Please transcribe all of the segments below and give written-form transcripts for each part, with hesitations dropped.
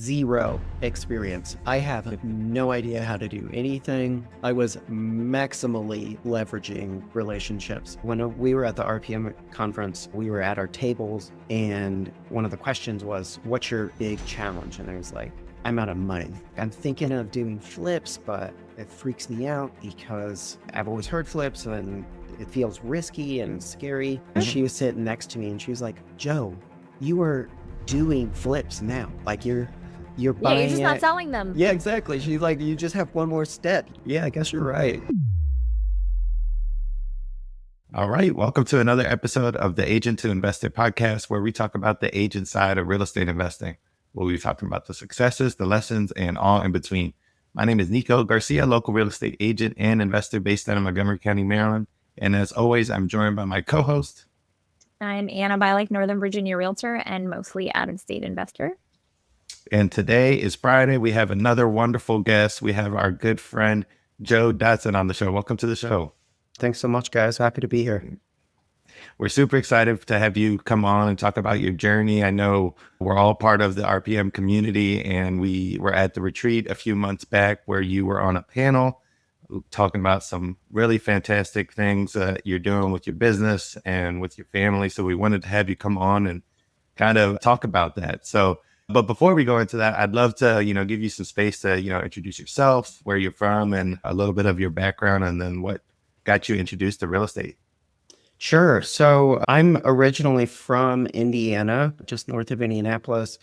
zero experience. I have no idea how to do anything. I was maximally leveraging relationships. When we were at the RPM conference, we were at our tables, and one of the questions was, what's your big challenge? And I was like, I'm out of money. I'm thinking of doing flips, but it freaks me out because I've always heard flips and it feels risky and scary. And she was sitting next to me and she was like, Joe, you are doing flips now. Like you're buying you're just not selling them. Yeah, exactly. She's like, you just have one more step. Yeah, I guess you're right. All right. Welcome to another episode of the Agent to Investor podcast, where we talk about the agent side of real estate investing. We'll be talking about the successes, the lessons, and all in between. My name is Nico Garcia, local real estate agent and investor based out of Montgomery County, Maryland. And as always, I'm joined by my co-host. I'm Anna Bilek, Northern Virginia realtor and mostly out-of-state investor. And today is Friday. We have another wonderful guest. We have our good friend, Joe Dodson, on the show. Welcome to the show. Thanks so much, guys. Happy to be here. We're super excited to have you come on and talk about your journey. I know we're all part of the RPM community, and we were at the retreat a few months back where you were on a panel talking about some really fantastic things that you're doing with your business and with your family. So we wanted to have you come on and kind of talk about that. But before we go into that, I'd love to, give you some space to, introduce yourself, where you're from, and a little bit of your background, and then what got you introduced to real estate. Sure. So I'm originally from Indiana, just north of Indianapolis,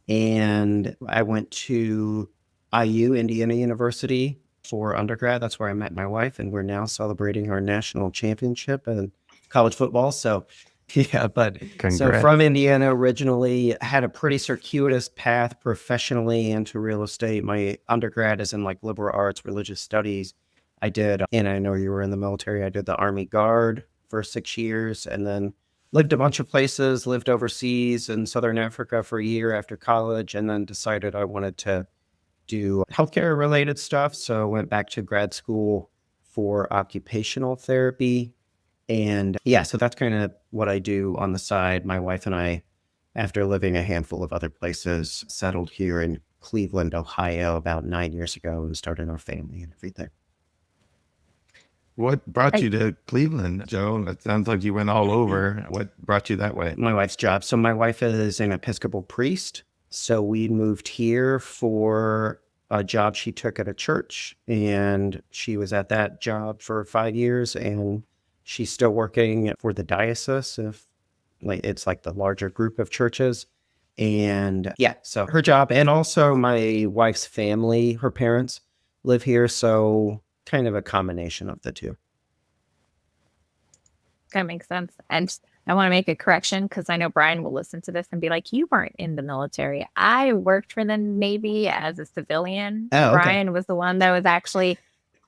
and I went to IU, Indiana University, for undergrad. That's where I met my wife, and we're now celebrating our national championship in college football. So yeah, but Congrats. So from Indiana originally, had a pretty circuitous path professionally into real estate. My undergrad is in like liberal arts, religious studies. I did, and I know you were in the military, I did the Army Guard for 6 years, and then lived a bunch of places, lived overseas in Southern Africa for a year after college, and then decided I wanted to do healthcare related stuff. So went back to grad school for occupational therapy. And yeah, so that's kind of what I do on the side. My wife and I, after living a handful of other places, settled here in Cleveland, Ohio about 9 years ago and started our family and everything. What brought you to Cleveland, Joe? It sounds like you went all over. What brought you that way? My wife's job. So my wife is an Episcopal priest. So we moved here for a job she took at a church, and she was at that job for 5 years, and she's still working for the diocese of, it's like the larger group of churches. And yeah, so her job, and also my wife's family, her parents live here. So kind of a combination of the two. That makes sense. And I want to make a correction because I know Brian will listen to this and be like, you weren't in the military. I worked for the Navy as a civilian. Oh, okay. Brian was the one that was actually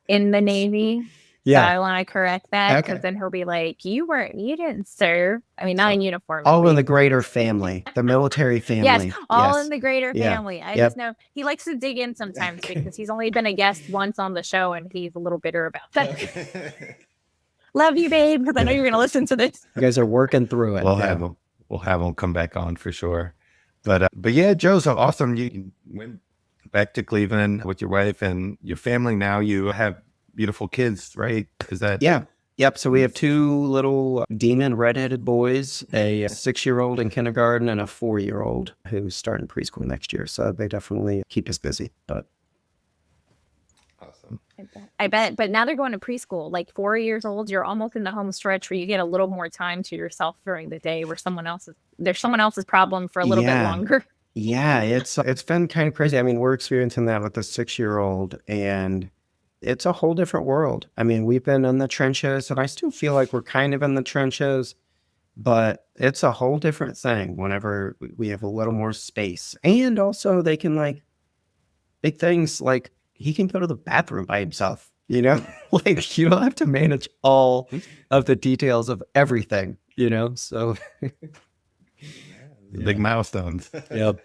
in the Navy. Yeah. So I want to correct that because Okay. then he'll be like, you didn't serve. I mean, not in uniform. All in the greater family, the military family. Yes, all Yes. in the greater Yeah. family. I Yep. just know he likes to dig in sometimes because he's only been a guest once on the show and he's a little bitter about that. Love you, babe, because I know you're going to listen to this. You guys are working through it. We'll have them come back on for sure. But yeah, Joe, so awesome. You went back to Cleveland with your wife and your family. Now you have beautiful kids, right? Is that? Yeah. Yep. So we have two little demon redheaded boys, a 6-year-old in kindergarten and a 4-year-old who's starting preschool next year. So they definitely keep us busy. But Awesome. I bet. But now they're going to preschool, like 4 years old. You're almost in the home stretch where you get a little more time to yourself during the day where there's someone else's problem for a little bit longer. Yeah, it's been kind of crazy. I mean, we're experiencing that with the 6-year-old, and it's a whole different world. I mean, we've been in the trenches, and I still feel like we're kind of in the trenches, but it's a whole different thing whenever we have a little more space. And also they can big things like he can go to the bathroom by himself, like you don't have to manage all of the details of everything, so. Big milestones. Yep.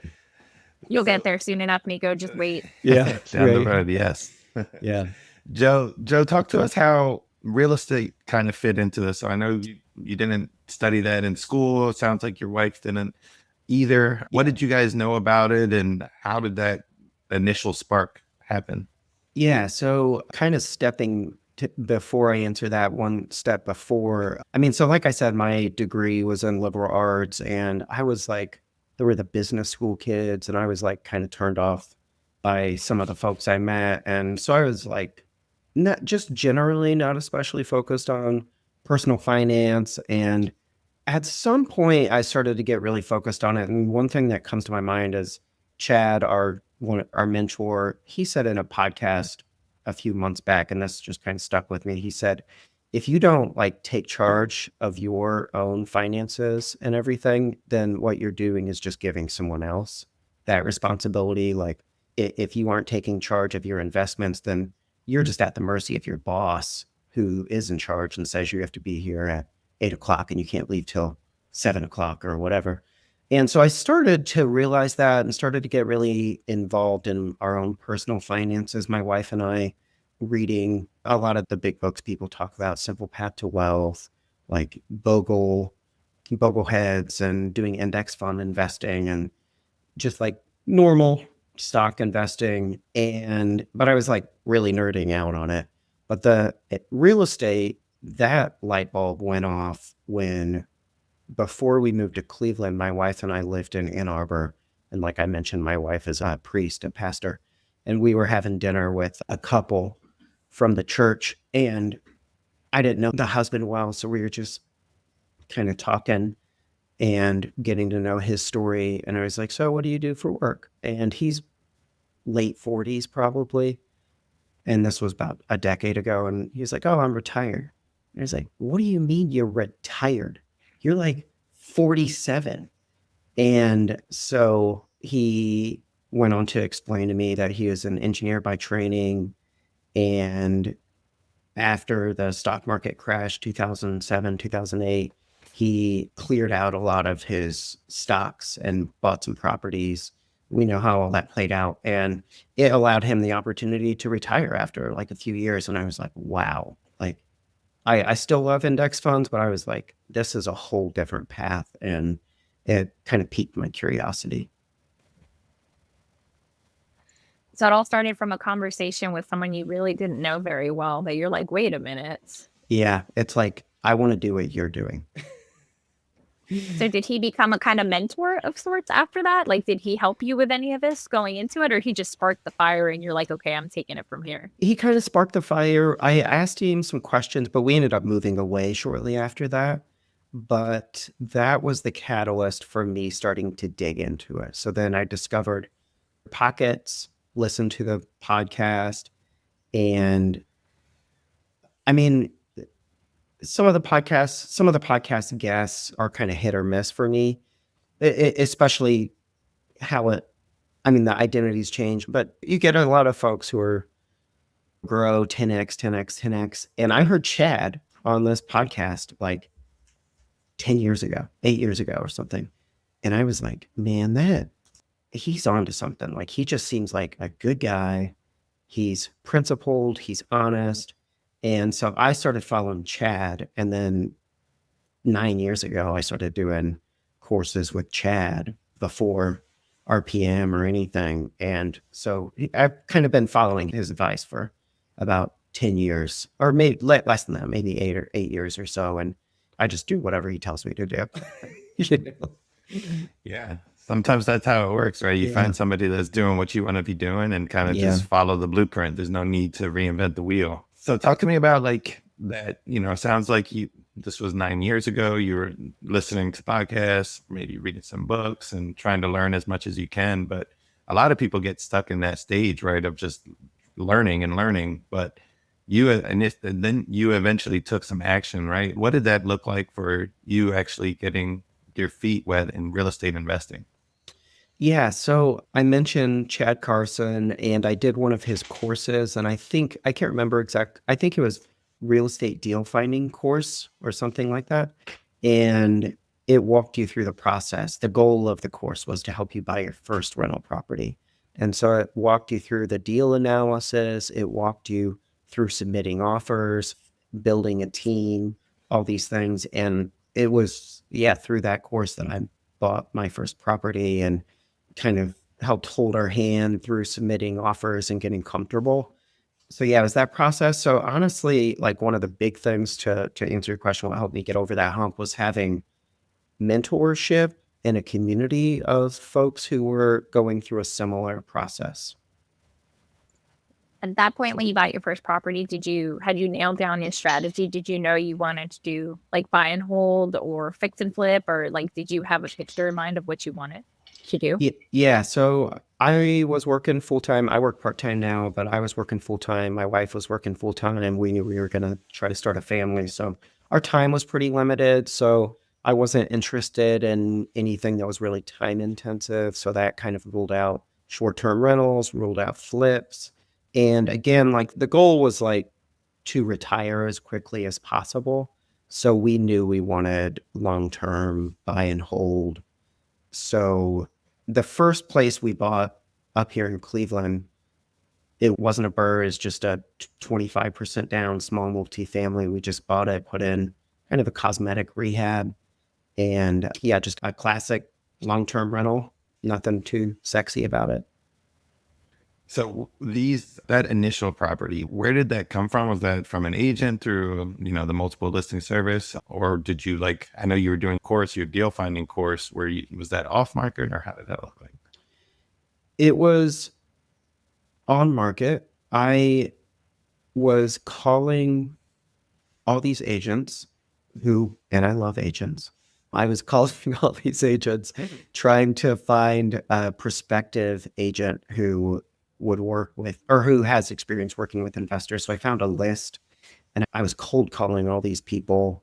You'll get there soon enough, Nico. Just wait. Yeah. Down the road, yes. Yeah. Joe, talk to us how real estate kind of fit into this. So I know you didn't study that in school. It sounds like your wife didn't either. What did you guys know about it, and how did that initial spark happen? Yeah. So kind of stepping to, before I answer that, one step before, so like I said, my degree was in liberal arts, and I was like, there were the business school kids, and I was like kind of turned off by some of the folks I met. And so I was like, not just generally not especially focused on personal finance. And at some point I started to get really focused on it. And one thing that comes to my mind is Chad, our mentor, he said in a podcast a few months back, and this just kind of stuck with me. He said, if you don't like take charge of your own finances and everything, then what you're doing is just giving someone else that responsibility. Like if you aren't taking charge of your investments, then you're just at the mercy of your boss who is in charge and says you have to be here at 8 o'clock and you can't leave till 7 o'clock or whatever. And so I started to realize that and started to get really involved in our own personal finances. My wife and I reading a lot of the big books people talk about, Simple Path to Wealth, like Bogleheads, and doing index fund investing and just like normal stock investing. But I was like really nerding out on it. But real estate, that light bulb went off when, before we moved to Cleveland, my wife and I lived in Ann Arbor. And like I mentioned, my wife is a priest, a pastor. And we were having dinner with a couple from the church. And I didn't know the husband well. So we were just kind of talking and getting to know his story. And I was like, so what do you do for work? And he's late 40s probably. And this was about a decade ago. And he's like, oh, I'm retired. And I was like, what do you mean you're retired? You're like 47. And so he went on to explain to me that he is an engineer by training. And after the stock market crashed, 2007, 2008, he cleared out a lot of his stocks and bought some properties. We know how all that played out. And it allowed him the opportunity to retire after like a few years. And I was like, wow, like I still love index funds, but I was like, this is a whole different path. And it kind of piqued my curiosity. So it all started from a conversation with someone you really didn't know very well that you're like, wait a minute. Yeah, it's like, I want to do what you're doing. So did he become a kind of mentor of sorts after that? Like, did he help you with any of this going into it, or he just sparked the fire and you're like, okay, I'm taking it from here? He kind of sparked the fire. I asked him some questions, but we ended up moving away shortly after that. But that was the catalyst for me starting to dig into it. So then I discovered Pockets, listened to the podcast, and some of the podcast guests are kind of hit or miss for me, especially how the identities change, but you get a lot of folks who are grow 10x, 10x, 10x. And I heard Chad on this podcast like 10 years ago, 8 years ago or something. And I was like, man, he's on to something. Like, he just seems like a good guy. He's principled, he's honest. And so I started following Chad. And then 9 years ago, I started doing courses with Chad before RPM or anything. And so I've kind of been following his advice for about 10 years, or maybe less than that, maybe 8 years or so. And I just do whatever he tells me to do. Yeah. Sometimes that's how it works, right? You find somebody that's doing what you want to be doing and kind of just follow the blueprint. There's no need to reinvent the wheel. So talk to me about like that, sounds like this was 9 years ago. You were listening to podcasts, maybe reading some books and trying to learn as much as you can. But a lot of people get stuck in that stage, right, of just learning and learning. But then you eventually took some action, right? What did that look like for you actually getting your feet wet in real estate investing? Yeah, so I mentioned Chad Carson, and I did one of his courses, and I can't remember I think it was real estate deal finding course or something like that. And it walked you through the process. The goal of the course was to help you buy your first rental property. And so it walked you through the deal analysis. It walked you through submitting offers, building a team, all these things. And it was, through that course that I bought my first property and kind of helped hold her hand through submitting offers and getting comfortable. So yeah, it was that process. So honestly, like one of the big things to answer your question, what helped me get over that hump was having mentorship in a community of folks who were going through a similar process. At that point, when you bought your first property, had you nailed down your strategy? Did you know you wanted to do like buy and hold or fix and flip, or like did you have a picture in mind of what you wanted to do? Yeah. So I was working full time. I work part time now, but I was working full time. My wife was working full time, and we knew we were going to try to start a family. So our time was pretty limited. So I wasn't interested in anything that was really time intensive. So that kind of ruled out short term rentals, ruled out flips. And again, like the goal was like to retire as quickly as possible. So we knew we wanted long term buy and hold. So the first place we bought up here in Cleveland, it wasn't a BRRRR, it's just a 25% down small multifamily. We just bought it, put in kind of a cosmetic rehab, and yeah, just a classic long-term rental. Nothing too sexy about it. So that initial property, where did that come from? Was that from an agent through, the multiple listing service? Or did you I know you were doing your deal finding course, was that off market, or how did that look like? It was on market. I was calling all these agents and I love agents. I was calling all these agents trying to find a prospective agent who would work with or who has experience working with investors. So I found a list and I was cold calling all these people.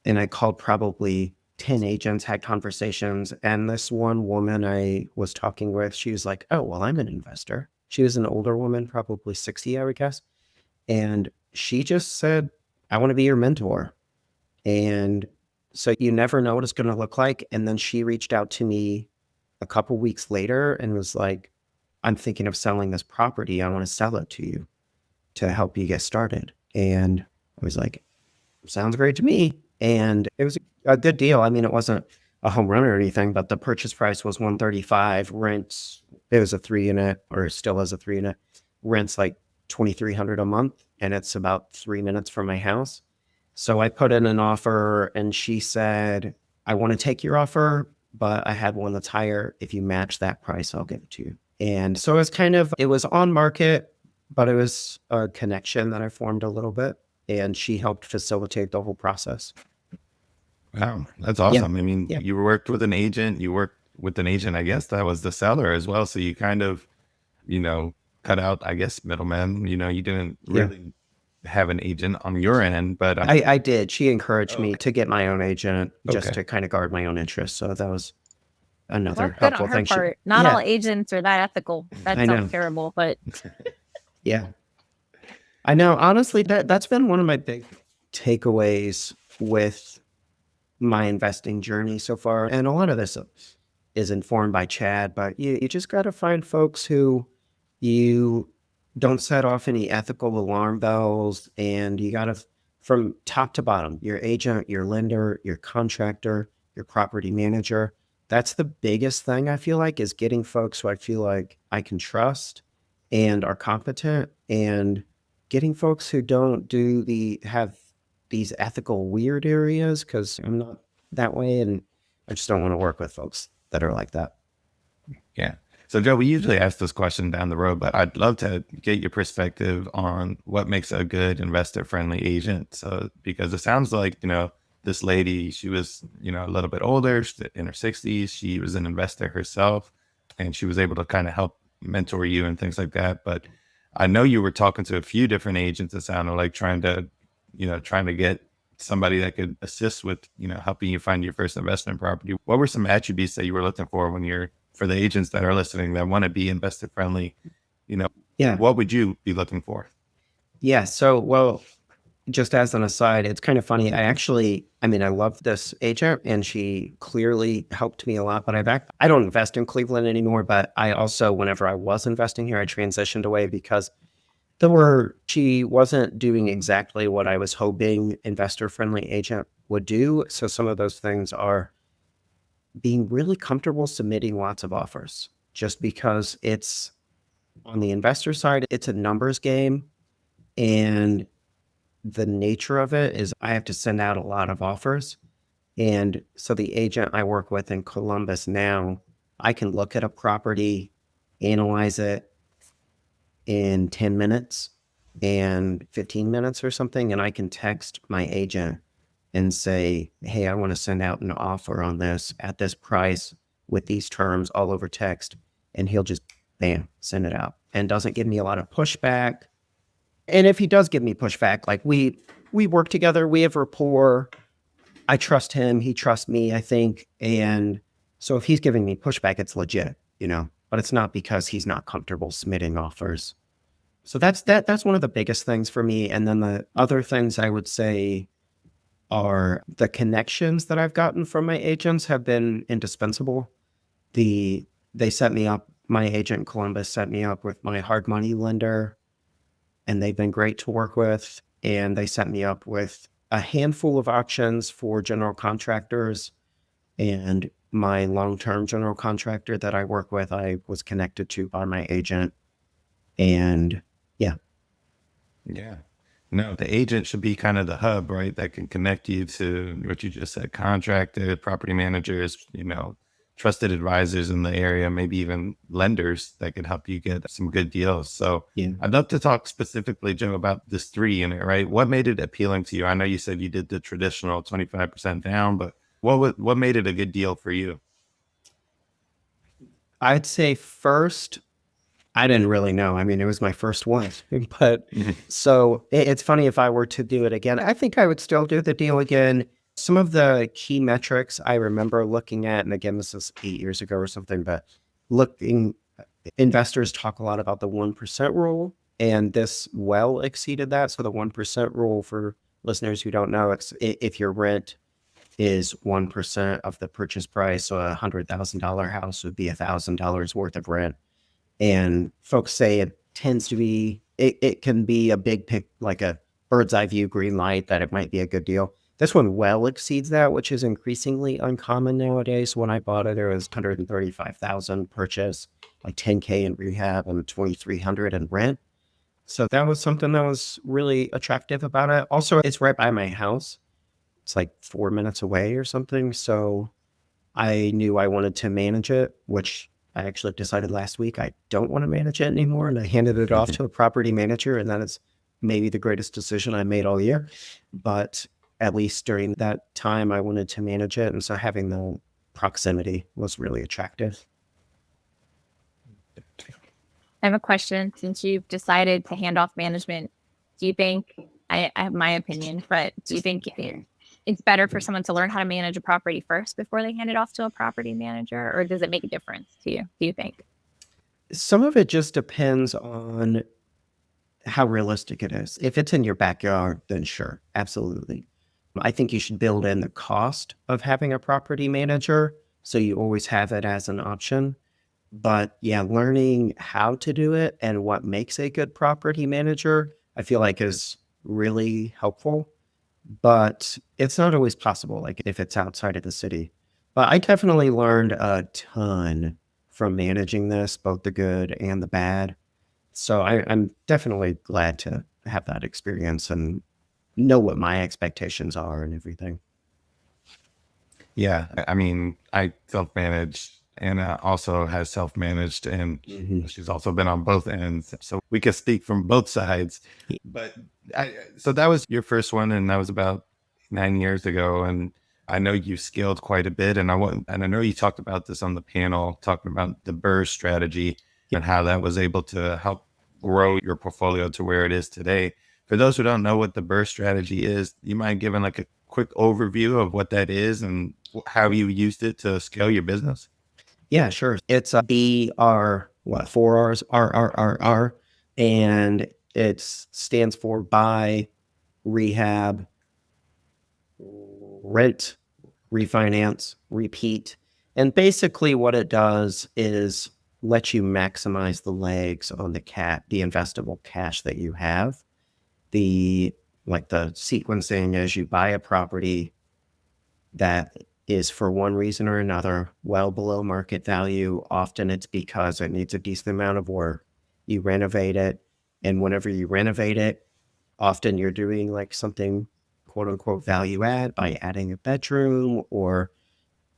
And I called probably 10 agents, had conversations. And this one woman I was talking with, she was like, oh, well, I'm an investor. She was an older woman, probably 60, I would guess. And she just said, I want to be your mentor. And so you never know what it's going to look like. And then she reached out to me a couple weeks later and was like, I'm thinking of selling this property. I want to sell it to you to help you get started. And I was like, sounds great to me. And it was a good deal. I mean, it wasn't a home run or anything, but the purchase price was $135. Rents, it was a 3-unit, or still is a 3-unit. Rents like $2,300 a month, and it's about 3 minutes from my house. So I put in an offer, and she said, I want to take your offer, but I had one that's higher. If you match that price, I'll give it to you. And so it was on market, but it was a connection that I formed a little bit, and she helped facilitate the whole process. Wow, that's awesome. Yeah. I mean, you worked with an agent, I guess that was the seller as well. So you kind of, cut out, I guess, middlemen. You didn't really have an agent on your end, but I did. She encouraged me to get my own agent just to kind of guard my own interests. So that was another helpful thing. Not all agents are that ethical. That sounds terrible, but yeah, I know. Honestly, that's been one of my big takeaways with my investing journey so far. And a lot of this is informed by Chad, but you just got to find folks who you don't set off any ethical alarm bells, and you got to, from top to bottom, your agent, your lender, your contractor, your property manager. That's the biggest thing I feel like, is getting folks who I feel like I can trust and are competent, and getting folks who don't have these ethical weird areas, because I'm not that way, and I just don't want to work with folks that are like that. Yeah. So Joe, we usually ask this question down the road, but I'd love to get your perspective on what makes a good investor-friendly agent. So, because it sounds like, this lady, she was, a little bit older, in her 60s. She was an investor herself, and she was able to kind of help mentor you and things like that. But I know you were talking to a few different agents. It sounded like trying to get somebody that could assist with, helping you find your first investment property. What were some attributes that you were looking for for the agents that are listening that want to be investor friendly? What would you be looking for? Yeah. So, well, just as an aside, it's kind of funny. I love this agent, and she clearly helped me a lot, but I don't invest in Cleveland anymore, but I also, whenever I was investing here, I transitioned away because she wasn't doing exactly what I was hoping investor-friendly agent would do. So some of those things are being really comfortable submitting lots of offers, just because it's on the investor side, it's a numbers game. And the nature of it is I have to send out a lot of offers. And so the agent I work with in Columbus now, I can look at a property, analyze it in 10 minutes and 15 minutes or something, and I can text my agent and say, hey, I want to send out an offer on this at this price with these terms all over text. And he'll just, bam, send it out and doesn't give me a lot of pushback. And if he does give me pushback, like we work together, we have rapport. I trust him, he trusts me, I think. And so if he's giving me pushback, it's legit, but it's not because he's not comfortable submitting offers. So that's one of the biggest things for me. And then the other things I would say are the connections that I've gotten from my agents have been indispensable. They set me up, my agent in Columbus set me up with my hard money lender, and they've been great to work with. And they set me up with a handful of options for general contractors. And my long-term general contractor that I work with, I was connected to by my agent. And yeah. Yeah. No, the agent should be kind of the hub, right? That can connect you to what you just said, contractor, property managers, trusted advisors in the area, maybe even lenders that could help you get some good deals. So Yeah. I'd love to talk specifically, Joe, about this 3 unit, right? What made it appealing to you? I know you said you did the traditional 25% down, but what made it a good deal for you? I'd say first, I didn't really know. I mean, it was my first one, but so it's funny, if I were to do it again, I think I would still do the deal again. Some of the key metrics I remember looking at, and again, this is 8 years ago or something, but investors talk a lot about the 1% rule, and this well exceeded that. So the 1% rule, for listeners who don't know, it's if your rent is 1% of the purchase price, so a $100,000 house would be $1,000 worth of rent. And folks say it tends to be, it can be a big pick, like a bird's eye view green light, that it might be a good deal. This one well exceeds that, which is increasingly uncommon nowadays. When I bought it, it was 135,000 purchase, like 10K in rehab and 2,300 in rent. So that was something that was really attractive about it. Also, it's right by my house. It's like 4 minutes away or something. So I knew I wanted to manage it, which I actually decided last week I don't want to manage it anymore. And I handed it off to a property manager, and that is maybe the greatest decision I made all year. But at least during that time, I wanted to manage it. And so having the proximity was really attractive. I have a question. Since you've decided to hand off management, do you think, I have my opinion, but do you think it's better for someone to learn how to manage a property first before they hand it off to a property manager? Or does it make a difference to you, do you think? Some of it just depends on how realistic it is. If it's in your backyard, then sure, absolutely. I think you should build in the cost of having a property manager, so you always have it as an option. But yeah, learning how to do it and what makes a good property manager, I feel like is really helpful. But it's not always possible, like if it's outside of the city. But I definitely learned a ton from managing this, both the good and the bad. So I'm definitely glad to have that experience and know what my expectations are and everything. Yeah. I mean, I self-managed. Anna also has self-managed, and she's also been on both ends. So we can speak from both sides. But so that was your first one, and that was about 9 years ago. And I know you scaled quite a bit. And I know you talked about this on the panel, talking about the BRRRR strategy and how that was able to help grow your portfolio to where it is today. For those who don't know what the BRRRR strategy is, you mind giving like a quick overview of what that is and how you used it to scale your business? Yeah, sure. It's a BR, what, 4 Rs, RRRR, and it stands for buy, rehab, rent, refinance, repeat. And basically what it does is let you maximize the legs on the investable cash that you have. The sequencing is you buy a property that is for one reason or another well below market value. Often it's because it needs a decent amount of work. You renovate it, and whenever you renovate it, often you're doing like something quote unquote value add by adding a bedroom or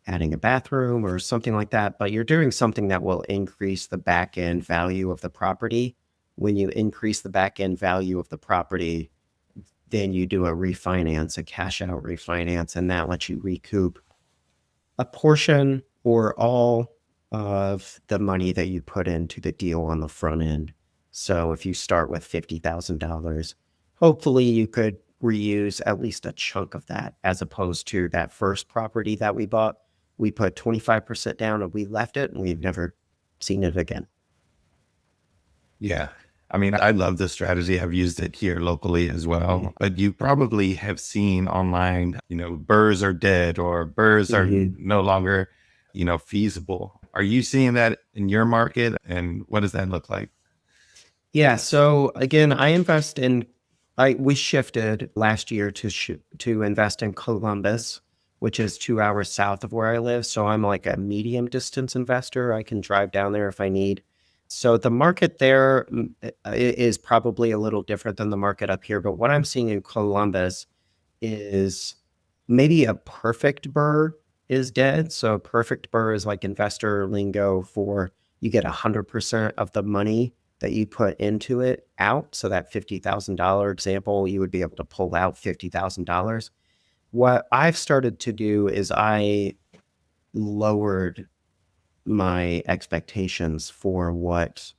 adding a bathroom or something like that, but you're doing something that will increase the back end value of the property. When you increase the back end value of the property, then you do a refinance, a cash out refinance, and that lets you recoup a portion or all of the money that you put into the deal on the front end. So if you start with $50,000, hopefully you could reuse at least a chunk of that, as opposed to that first property that we bought. We put 25% down and we left it and we've never seen it again. Yeah. I mean, I love this strategy. I've used it here locally as well, but you probably have seen online, BRRRRs are dead or BRRRRs are no longer, feasible. Are you seeing that in your market, and what does that look like? Yeah. So again, we shifted last year to invest in Columbus, which is 2 hours south of where I live. So I'm like a medium distance investor. I can drive down there if I need. So the market there is probably a little different than the market up here. But what I'm seeing in Columbus is maybe a perfect BRRRR is dead. So perfect BRRRR is like investor lingo for you get 100% of the money that you put into it out. So that $50,000 example, you would be able to pull out $50,000. What I've started to do is I lowered my expectations for what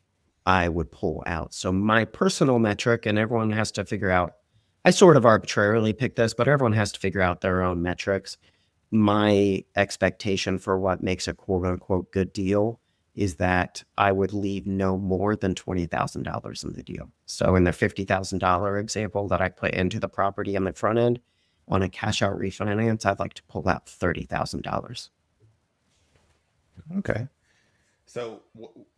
I would pull out. So my personal metric, and everyone has to figure out, I sort of arbitrarily picked this, but everyone has to figure out their own metrics. My expectation for what makes a quote unquote good deal is that I would leave no more than $20,000 in the deal. So in the $50,000 example that I put into the property on the front end, on a cash out refinance, I'd like to pull out $30,000. Okay. So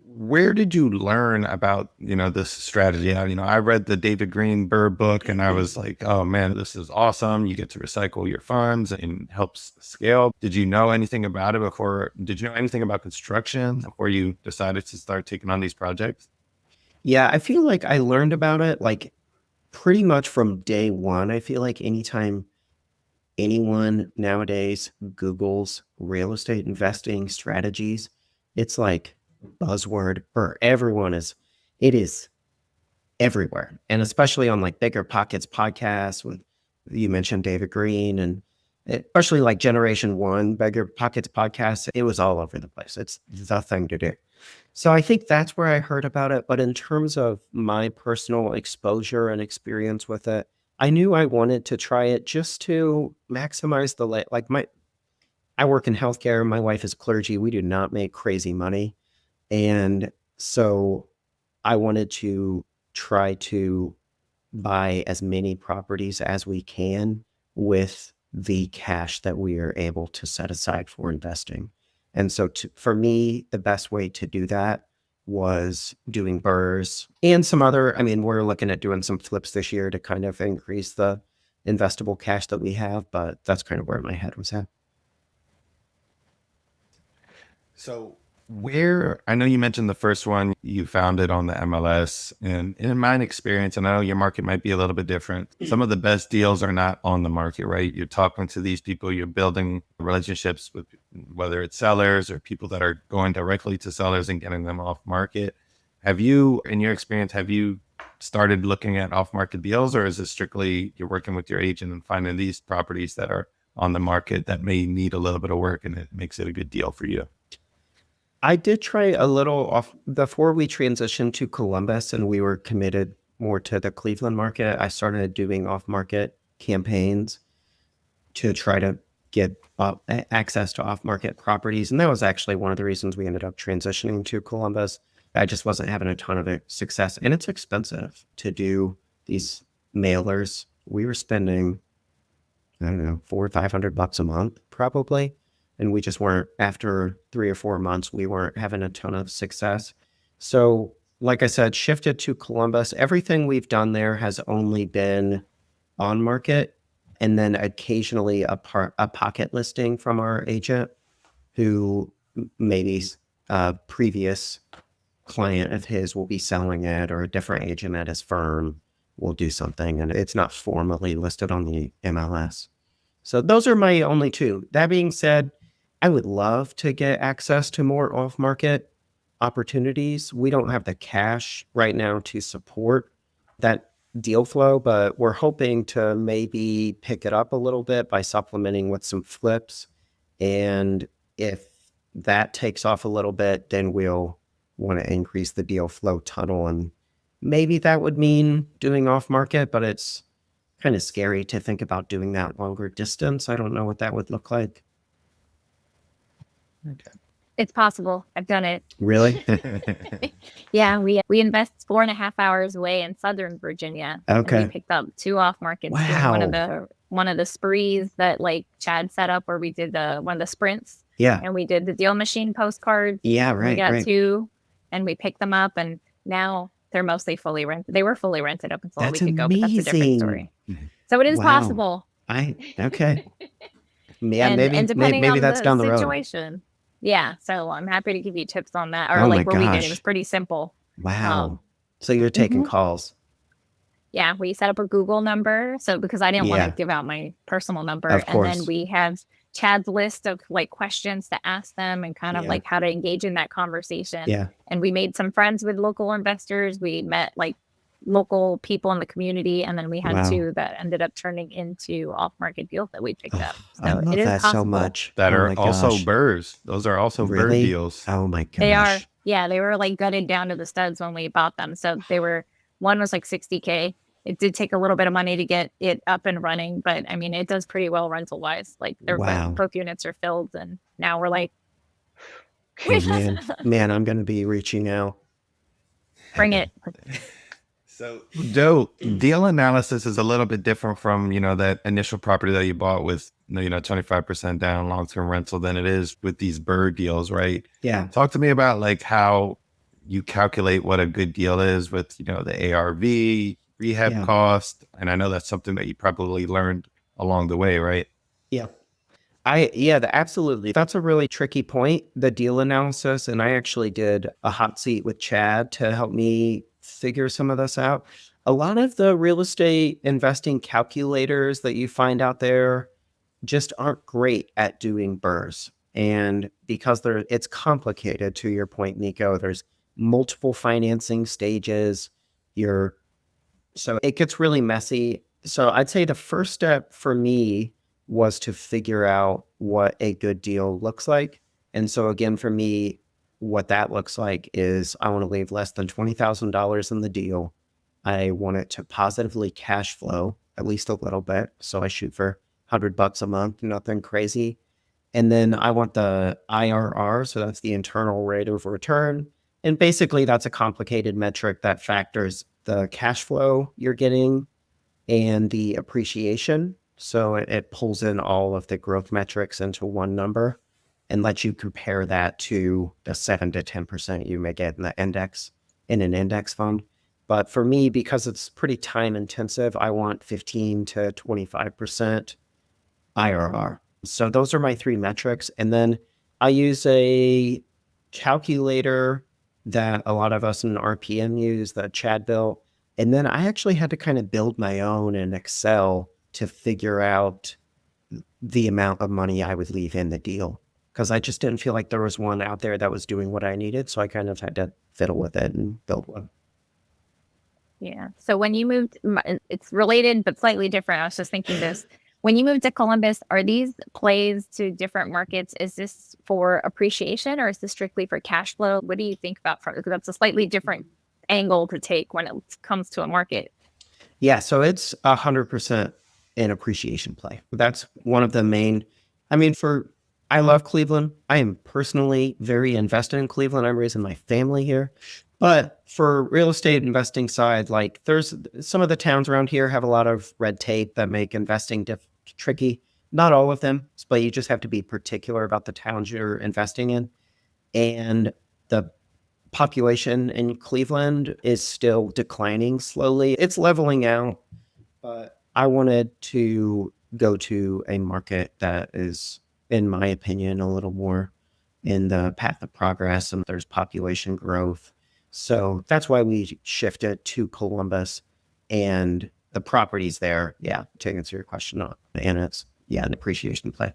where did you learn about, this strategy? I read the David Green BRRRR book and I was like, oh man, this is awesome. You get to recycle your funds and helps scale. Did you know anything about it before? Did you know anything about construction before you decided to start taking on these projects? Yeah, I feel like I learned about it like pretty much from day one. I feel like anytime anyone nowadays Googles real estate investing strategies, it's like buzzword for everyone it is everywhere. And especially on like BiggerPockets podcasts with, you mentioned David Green, and especially like Generation One BiggerPockets podcast, it was all over the place. It's the thing to do. So I think that's where I heard about it. But in terms of my personal exposure and experience with it, I knew I wanted to try it just to maximize I work in healthcare. My wife is clergy. We do not make crazy money. And so I wanted to try to buy as many properties as we can with the cash that we are able to set aside for investing. And so for me, the best way to do that was doing BRRRRs and some other, we're looking at doing some flips this year to kind of increase the investable cash that we have, but that's kind of where my head was at. So I know you mentioned the first one, you found it on the MLS, and in my experience, I know your market might be a little bit different. Some of the best deals are not on the market, right? You're talking to these people, you're building relationships with, whether it's sellers or people that are going directly to sellers and getting them off market. In your experience, have you started looking at off market deals, or is it strictly you're working with your agent and finding these properties that are on the market that may need a little bit of work and it makes it a good deal for you? I did try a little off before we transitioned to Columbus and we were committed more to the Cleveland market. I started doing off market campaigns to try to get access to off market properties. And that was actually one of the reasons we ended up transitioning to Columbus. I just wasn't having a ton of success, and it's expensive to do these mailers. We were spending, I don't know, $400 or $500 a month probably. And we just weren't, after 3 or 4 months, we weren't having a ton of success. So like I said, shifted to Columbus. Everything we've done there has only been on market. And then occasionally a pocket listing from our agent who maybe a previous client of his will be selling it, or a different agent at his firm will do something and it's not formally listed on the MLS. So those are my only two. That being said, I would love to get access to more off-market opportunities. We don't have the cash right now to support that deal flow, but we're hoping to maybe pick it up a little bit by supplementing with some flips. And if that takes off a little bit, then we'll want to increase the deal flow tunnel. And maybe that would mean doing off-market, but it's kind of scary to think about doing that longer distance. I don't know what that would look like. Okay. It's possible. I've done it. Really? Yeah, we invest 4.5 hours away in Southern Virginia. Okay. And we picked up 2 off markets. Wow. One of the sprees that like Chad set up, where we did one of the sprints. Yeah. And we did the deal machine postcards. Yeah, We right, got right. 2, and we picked them up, and now they're mostly fully rented. They were fully rented up until That's a week ago, but that's a different amazing. story. So it is Wow. possible. Okay. Yeah, and maybe depending on that's the down the road. situation. Yeah, so I'm happy to give you tips on that. Or Oh like my where we did, gosh. it was pretty simple. Wow. So you're taking calls. Yeah, we set up a Google number. So because I didn't want Yeah. to give out my personal number. Of And then course. we have Chad's list of like questions to ask them and kind of Yeah. like how to engage in that conversation. Yeah. And we made some friends with local investors. We met like local people in the community. And then we had Wow. 2 that ended up turning into off-market deals that we picked up. So I love it is that possible. so much. That Oh are my also gosh. BRRRRs. Those are also BRRRR Really? deals. Oh my gosh. They are. Yeah, they were like gutted down to the studs when we bought them. So one was like $60K. It did take a little bit of money to get it up and running, but I mean, it does pretty well rental wise. Like Wow. both units are filled, and now we're like, Oh, man, I'm going to be reaching out. bring it. So, Joe, deal analysis is a little bit different from, that initial property that you bought with, 25% down long-term rental than it is with these BRRRR deals, right? Yeah. Talk to me about like how you calculate what a good deal is with, the ARV, rehab cost. And I know that's something that you probably learned along the way, right? Yeah. Absolutely. That's a really tricky point, the deal analysis. And I actually did a hot seat with Chad to help me figure some of this out. A lot of the real estate investing calculators that you find out there just aren't great at doing BRRRRs. And because it's complicated, to your point, Nico, there's multiple financing stages. So it gets really messy. So I'd say the first step for me was to figure out what a good deal looks like. And so again, for me, what that looks like is I want to leave less than $20,000 in the deal. I want it to positively cash flow at least a little bit. So I shoot for $100 a month, nothing crazy. And then I want the IRR. So that's the internal rate of return. And basically that's a complicated metric that factors the cash flow you're getting and the appreciation. So it pulls in all of the growth metrics into one number and lets you compare that to the 7 to 10% you may get in an index fund. But for me, because it's pretty time intensive, I want 15 to 25% IRR. So those are my 3 metrics. And then I use a calculator that a lot of us in RPM use that Chad built. And then I actually had to kind of build my own in Excel to figure out the amount of money I would leave in the deal, because I just didn't feel like there was one out there that was doing what I needed. So I kind of had to fiddle with it and build one. Yeah. So when you moved, it's related, but slightly different. I was just thinking this. When you moved to Columbus, are these plays to different markets? Is this for appreciation or is this strictly for cash flow? What do you think about? Because that's a slightly different angle to take when it comes to a market. Yeah. So it's 100% an appreciation play. That's one of the main, I love Cleveland. I am personally very invested in Cleveland. I'm raising my family here. But for real estate investing side, like there's some of the towns around here have a lot of red tape that make investing tricky. Not all of them, but you just have to be particular about the towns you're investing in. And the population in Cleveland is still declining slowly. It's leveling out, but I wanted to go to a market that is, in my opinion, a little more in the path of progress and there's population growth. So that's why we shifted to Columbus, and the properties there. Yeah, to answer your question, and it's, yeah, an appreciation play.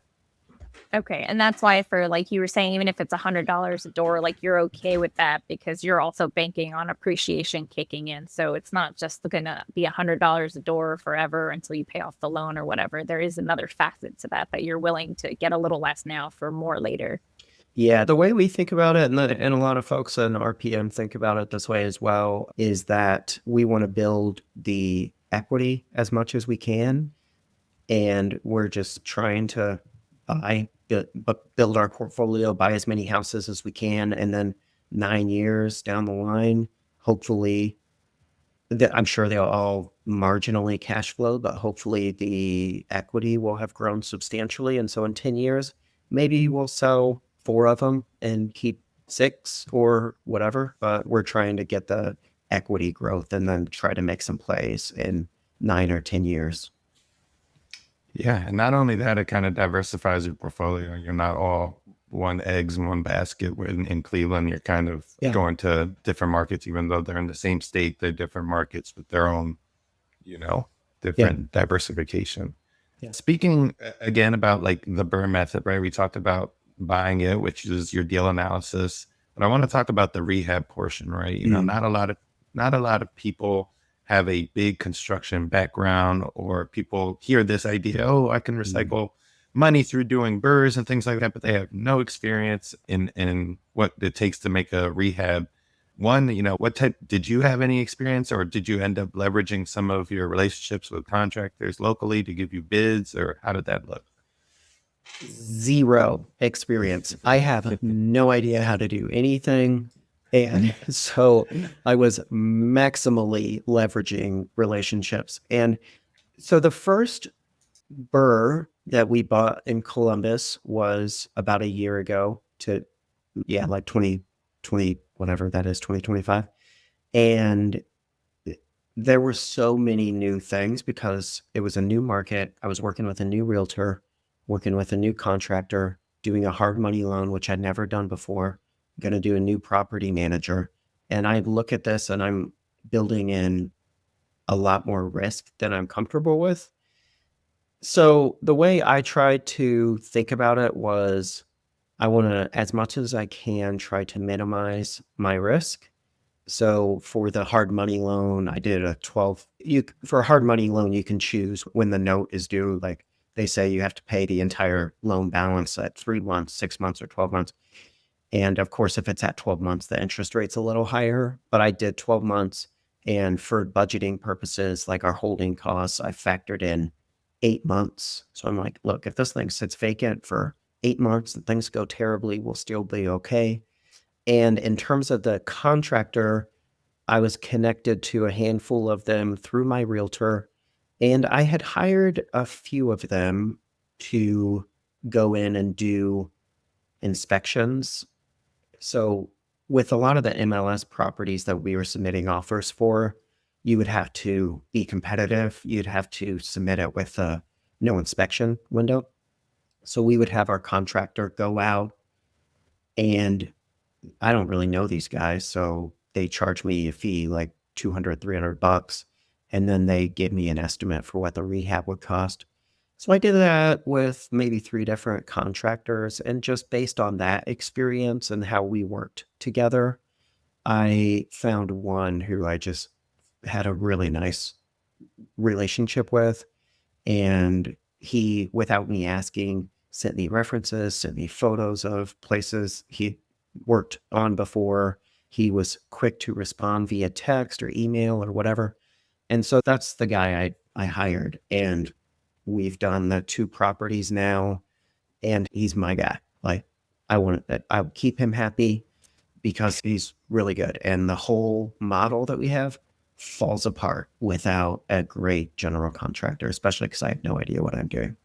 Okay. And that's why, for like you were saying, even if it's $100 a door, like you're okay with that because you're also banking on appreciation kicking in. So it's not just going to be $100 a door forever until you pay off the loan or whatever. There is another facet to that you're willing to get a little less now for more later. Yeah, the way we think about it, and a lot of folks in RPM think about it this way as well, is that we want to build the equity as much as we can. And we're just trying to build our portfolio, buy as many houses as we can. And then 9 years down the line, hopefully, I'm sure they'll all marginally cash flow, but hopefully the equity will have grown substantially. And so in 10 years, maybe we'll sell 4 of them and keep 6 or whatever. But we're trying to get the equity growth and then try to make some plays in 9 or 10 years. Yeah. And not only that, it kind of diversifies your portfolio. You're not all one eggs in one basket. In Cleveland, you're kind of going to different markets, even though they're in the same state, they're different markets with their own, different diversification. Yeah. Speaking again about like the BRRRR method, right? We talked about buying it, which is your deal analysis, but I want to talk about the rehab portion, right? Not a lot of people have a big construction background, or people hear this idea, oh, I can recycle money through doing BRRRRs and things like that, but they have no experience in what it takes to make a rehab. One, what type, did you have any experience, or did you end up leveraging some of your relationships with contractors locally to give you bids, or how did that look? Zero experience. I have no idea how to do anything. And so I was maximally leveraging relationships. And so the first BRRRR that we bought in Columbus was about a year ago like 2020, whatever that is, 2025. And there were so many new things because it was a new market. I was working with a new realtor, working with a new contractor, doing a hard money loan, which I'd never done before. Going to do a new property manager. And I look at this and I'm building in a lot more risk than I'm comfortable with. So the way I tried to think about it was I want to, as much as I can, try to minimize my risk. So for the hard money loan, I did a 12. For a hard money loan, you can choose when the note is due. Like they say you have to pay the entire loan balance at 3 months, 6 months, or 12 months. And of course, if it's at 12 months, the interest rate's a little higher, but I did 12 months. And for budgeting purposes, like our holding costs, I factored in 8 months. So I'm like, look, if this thing sits vacant for 8 months and things go terribly, we'll still be okay. And in terms of the contractor, I was connected to a handful of them through my realtor, and I had hired a few of them to go in and do inspections. So with a lot of the MLS properties that we were submitting offers for, you would have to be competitive. You'd have to submit it with a no inspection window. So we would have our contractor go out, and I don't really know these guys. So they charge me a fee like $200, $300. And then they give me an estimate for what the rehab would cost. So I did that with maybe 3 different contractors, and just based on that experience and how we worked together, I found one who I just had a really nice relationship with. And he, without me asking, sent me references, sent me photos of places he worked on before. He was quick to respond via text or email or whatever. And so that's the guy I hired. And we've done the 2 properties now, and he's my guy. Like I'll keep him happy because he's really good. And the whole model that we have falls apart without a great general contractor, especially because I have no idea what I'm doing.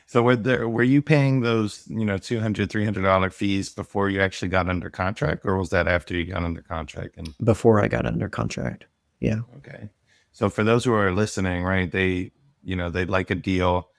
So were you paying those, $200, $300 fees before you actually got under contract, or was that after you got under contract? And before I got under contract. Yeah. Okay. So for those who are listening, right, they'd like a deal.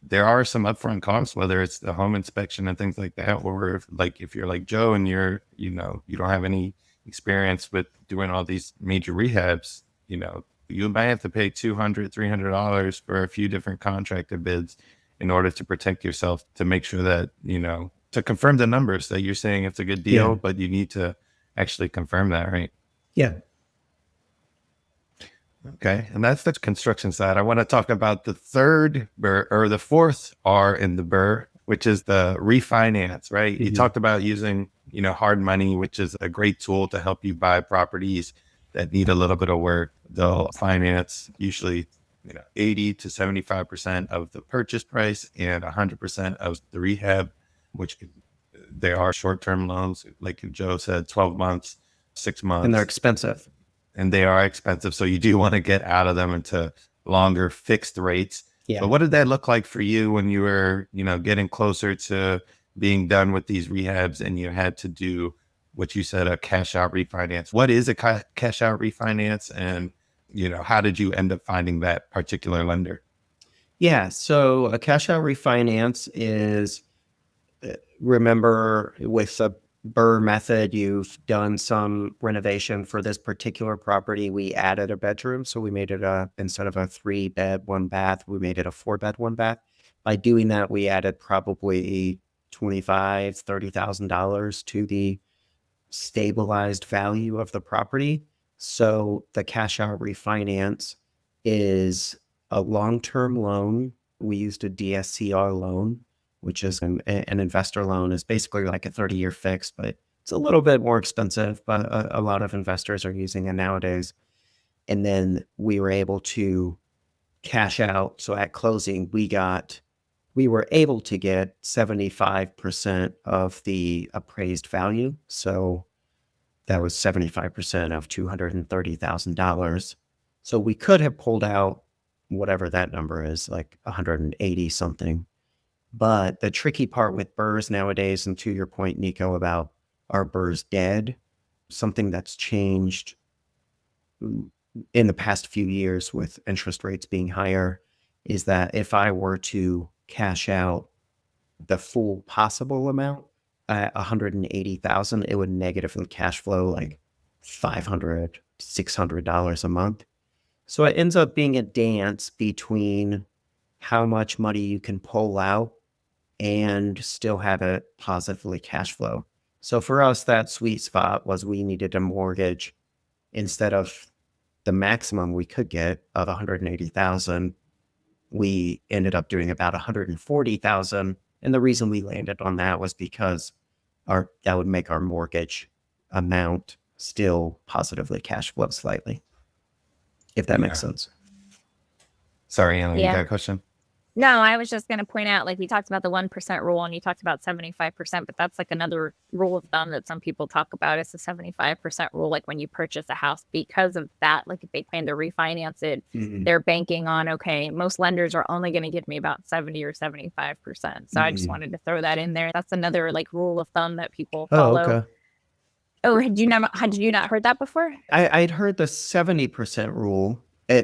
There are some upfront costs, whether it's the home inspection and things like that, or if you're like Joe and you don't have any experience with doing all these major rehabs, you might have to pay $200-$300 for a few different contractor bids in order to protect yourself, to make sure that, to confirm the numbers that you're saying it's a good deal, Yeah. but you need to actually confirm that, right? Yeah. Okay. And that's the construction side. I want to talk about the third BRRRR, or the fourth R in the BRRRR, which is the refinance, right? You talked about using, hard money, which is a great tool to help you buy properties that need a little bit of work. They'll finance usually, 80 to 75% of the purchase price and 100% of the rehab, which they are short-term loans. Like Joe said, 12 months, 6 months. And they're expensive. And they are expensive. So you do want to get out of them into longer fixed rates. Yeah. But what did that look like for you when you were, getting closer to being done with these rehabs and you had to do what you said, a cash out refinance? What is a cash out refinance? And, how did you end up finding that particular lender? Yeah. So a cash out refinance is, remember with the BRRRR method, you've done some renovation for this particular property. We added a bedroom. So we made it instead of a 3-bed, 1-bath, we made it a 4-bed, 1-bath. By doing that, we added probably $25,000, $30,000 to the stabilized value of the property. So the cash out refinance is a long-term loan. We used a DSCR loan, which is an investor loan. Is basically like a 30-year fix, but it's a little bit more expensive, but a lot of investors are using it nowadays. And then we were able to cash out. So at closing, we were able to get 75% of the appraised value. So that was 75% of $230,000. So we could have pulled out whatever that number is, like 180 something. But the tricky part with BRRRRs nowadays, and to your point, Nico, about are BRRRRs dead, something that's changed in the past few years with interest rates being higher, is that if I were to cash out the full possible amount at 180,000, it would negatively cash flow like $500, $600 a month. So it ends up being a dance between how much money you can pull out and still have it positively cash flow. So for us, that sweet spot was we needed a mortgage instead of the maximum we could get of 180,000. We ended up doing about 140,000. And the reason we landed on that was because that would make our mortgage amount still positively cash flow slightly, if that makes sense. Sorry, Anna, you got a question? No, I was just going to point out, like we talked about the 1% rule and you talked about 75%, but that's like another rule of thumb that some people talk about. It's the 75% rule. Like when you purchase a house, because of that, like if they plan to refinance it, they're banking on, okay, most lenders are only going to give me about 70 or 75%. So I just wanted to throw that in there. That's another like rule of thumb that people follow. Oh, okay. Oh, had you not heard that before? I'd heard the 70% rule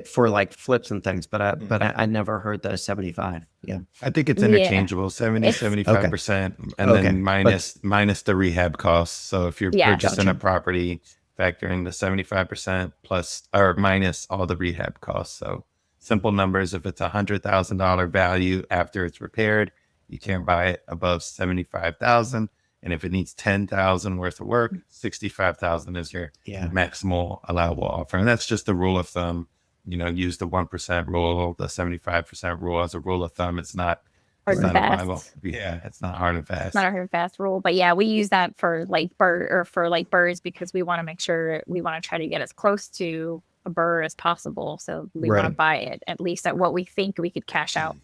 for like flips and things, but I never heard the 75. Yeah. I think it's interchangeable, 75%, and then minus the rehab costs. So if you're purchasing a property, factor in the 75% plus or minus all the rehab costs. So simple numbers, if it's $100,000 value after it's repaired, you can't buy it above 75,000. And if it needs 10,000 worth of work, 65,000 is your maximal allowable offer. And that's just the rule of thumb. Use the 1% rule, the 75% rule as a rule of thumb. It's not hard and fast. It's not hard and fast. It's not a hard and fast rule, but yeah, we use that for like BRRRRs because we want to make sure we want to try to get as close to a BRRRR as possible. So we want to buy it at least at what we think we could cash out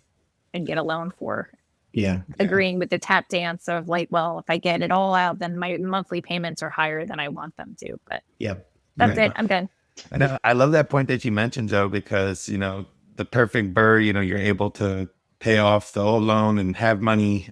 and get a loan for. Yeah. Agreeing with the tap dance of like, well, if I get it all out, then my monthly payments are higher than I want them to. But that's it. I'm done. I know. I love that point that you mentioned, Joe, because, the perfect BRRRR, you're able to pay off the old loan and have money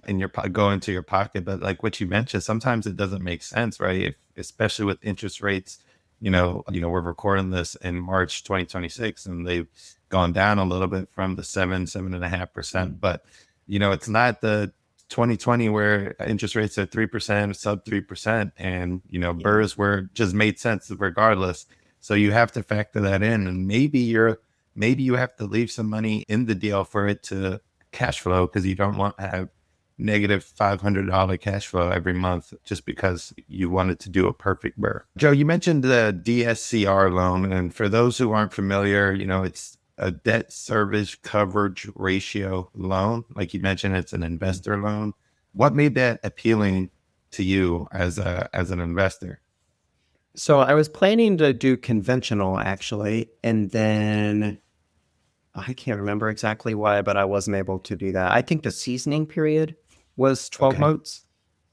go into your pocket. But like what you mentioned, sometimes it doesn't make sense, right? Especially with interest rates, we're recording this in March 2026, and they've gone down a little bit from the 7.5%. But, it's not the 2020 where interest rates are 3%, sub 3%, and, BRRRRs were just made sense regardless. So you have to factor that in, and maybe you have to leave some money in the deal for it to cash flow, because you don't want to have negative $500 cash flow every month just because you wanted to do a perfect BRRRR. Joe, you mentioned the DSCR loan, and for those who aren't familiar, it's a debt service coverage ratio loan. Like you mentioned, it's an investor loan. What made that appealing to you as an investor? So I was planning to do conventional actually, and then I can't remember exactly why, but I wasn't able to do that. I think the seasoning period was 12 months.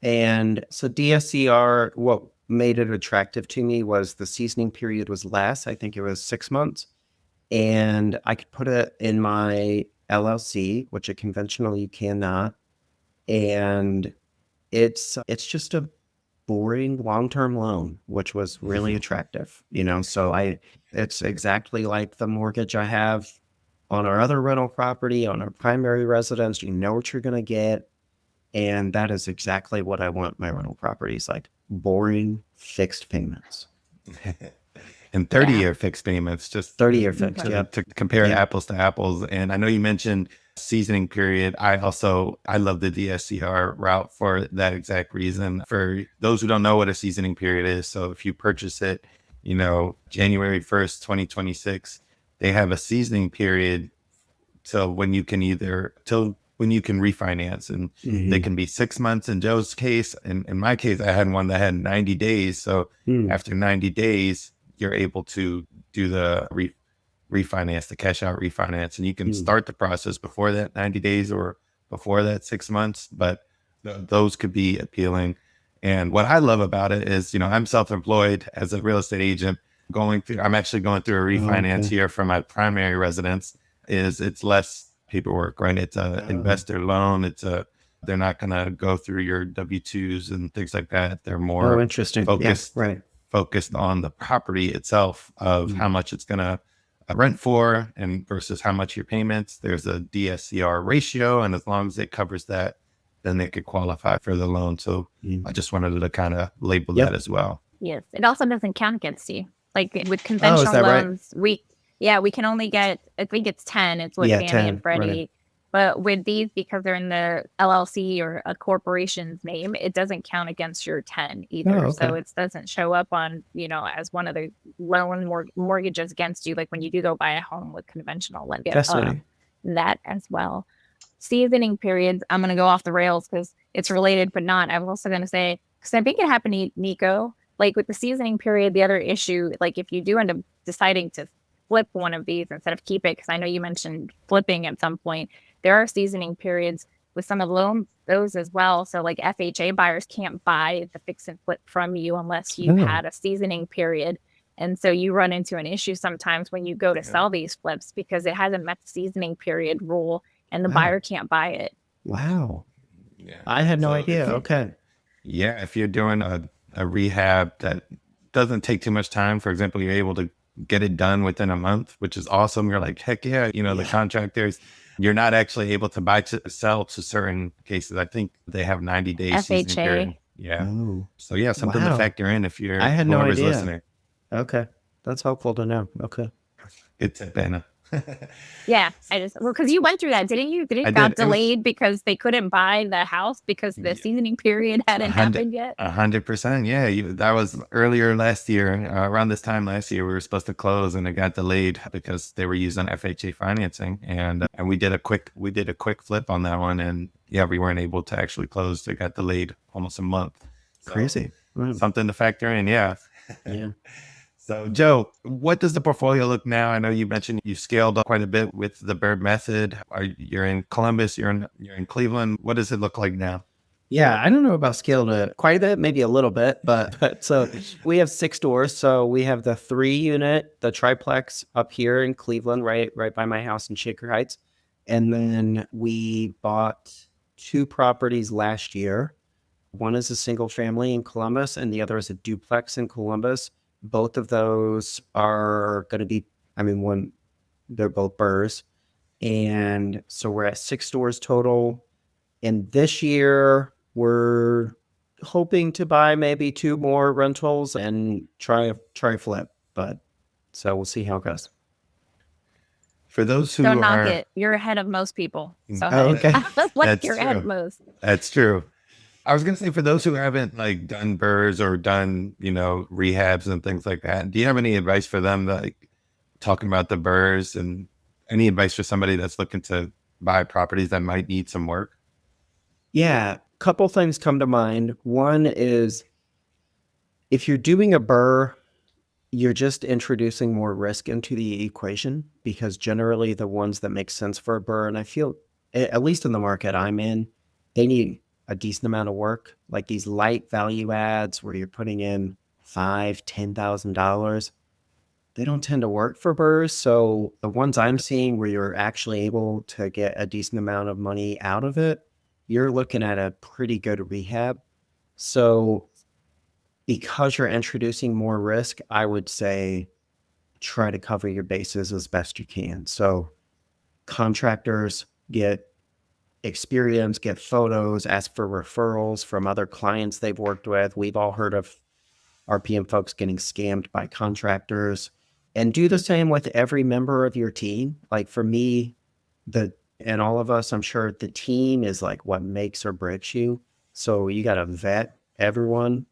And so DSCR, what made it attractive to me was the seasoning period was less. I think it was 6 months. And I could put it in my LLC, which a conventional you cannot. And it's just a boring long-term loan, which was really attractive, so it's exactly like the mortgage I have on our other rental property, on our primary residence. You know what you're going to get. And that is exactly what I want my rental properties, like boring fixed payments. And 30-year fixed payments, just 30-year fixed, to compare apples to apples. And I know you mentioned seasoning period. I love the DSCR route for that exact reason. For those who don't know what a seasoning period is, so if you purchase it, January 1st, 2026, they have a seasoning period till when you can refinance, and they can be 6 months in Joe's case. And in my case, I had one that had 90 days. So after 90 days, you're able to do the refinance, the cash out refinance, and you can start the process before that 90 days or before that 6 months, but those could be appealing. And what I love about it is, I'm self-employed as a real estate agent. I'm actually going through a refinance here for my primary residence. It's less paperwork, right? It's a investor loan. They're not going to go through your W-2s and things like that. They're more interesting. Focused on the property itself of how much it's going to rent for and versus how much your payments. There's a DSCR ratio, and as long as it covers that, then they could qualify for the loan. So I just wanted to kind of label that as well. Yes. It also doesn't count against you. Like with conventional loans, right? we can only get, I think it's 10. It's what Fannie 10, and Freddie. right. But with these, because they're in the LLC or a corporation's name, it doesn't count against your 10 either. So it doesn't show up on, as one of the loan mortgages against you, like when you do go buy a home with conventional lending. That as well. Seasoning periods, I'm going to go off the rails because it's related, but not. I'm also going to say, because I think it happened, Nico, like with the seasoning period, the other issue, like if you do end up deciding to flip one of these instead of keep it, because I know you mentioned flipping at some point, there are seasoning periods with some of those as well. So like FHA buyers can't buy the fix and flip from you unless you've had a seasoning period. And so you run into an issue sometimes when you go to sell these flips because it hasn't met the seasoning period rule and the buyer can't buy it. Wow. Yeah. I had no idea. If you're doing a rehab that doesn't take too much time, for example, you're able to get it done within a month, which is awesome. You're like, heck yeah. The contractors, you're not actually able to sell to certain cases. I think they have 90 days seasoning period. Yeah. Oh. So something to factor in if you're, I had no idea. Listening. Okay. That's helpful to know. Okay. Good tip, Anna. Because you went through that, didn't you? It got delayed because they couldn't buy the house because the seasoning period hadn't happened yet. 100%. Yeah, that was earlier last year. Around this time last year, we were supposed to close, and it got delayed because they were using FHA financing, and we did a quick flip on that one, and we weren't able to actually close. It got delayed almost a month. So, crazy. Something to factor in. Yeah. So, Joe, what does the portfolio look now? I know you mentioned you scaled up quite a bit with the BRRRR method. You're in Columbus, you're in Cleveland. What does it look like now? Yeah, I don't know about scaled it quite a bit, maybe a little bit, but so we have 6 stores. So we have the 3-unit, the Triplex up here in Cleveland, right by my house in Shaker Heights. And then we bought 2 properties last year. One is a single family in Columbus, and the other is a duplex in Columbus. Both of those are going to be, I mean, they're both BRRRRs. And so we're at 6 stores total. And this year, we're hoping to buy maybe 2 more rentals and try flip. But so we'll see how it goes. For those who Don't knock are, it. You're ahead of most people. So Oh, okay. like That's you're ahead of true. most. That's true. I was gonna say for those who haven't like done BRRRRs or done, rehabs and things like that, do you have any advice for them, like talking about the BRRRRs, and any advice for somebody that's looking to buy properties that might need some work? Yeah, couple things come to mind. One is if you're doing a BRRRR, you're just introducing more risk into the equation, because generally the ones that make sense for a BRRRR, and I feel, at least in the market I'm in, they need a decent amount of work. Like these light value adds where you're putting in $5,000-$10,000, they don't tend to work for BRRRRs. So the ones I'm seeing where you're actually able to get a decent amount of money out of it, you're looking at a pretty good rehab. So because you're introducing more risk, I would say try to cover your bases as best you can. So contractors get experience, get photos, ask for referrals from other clients they've worked with. We've all heard of RPM folks getting scammed by contractors, and do the same with every member of your team. Like for me, and all of us, I'm sure the team is like what makes or breaks you. So you got to vet everyone.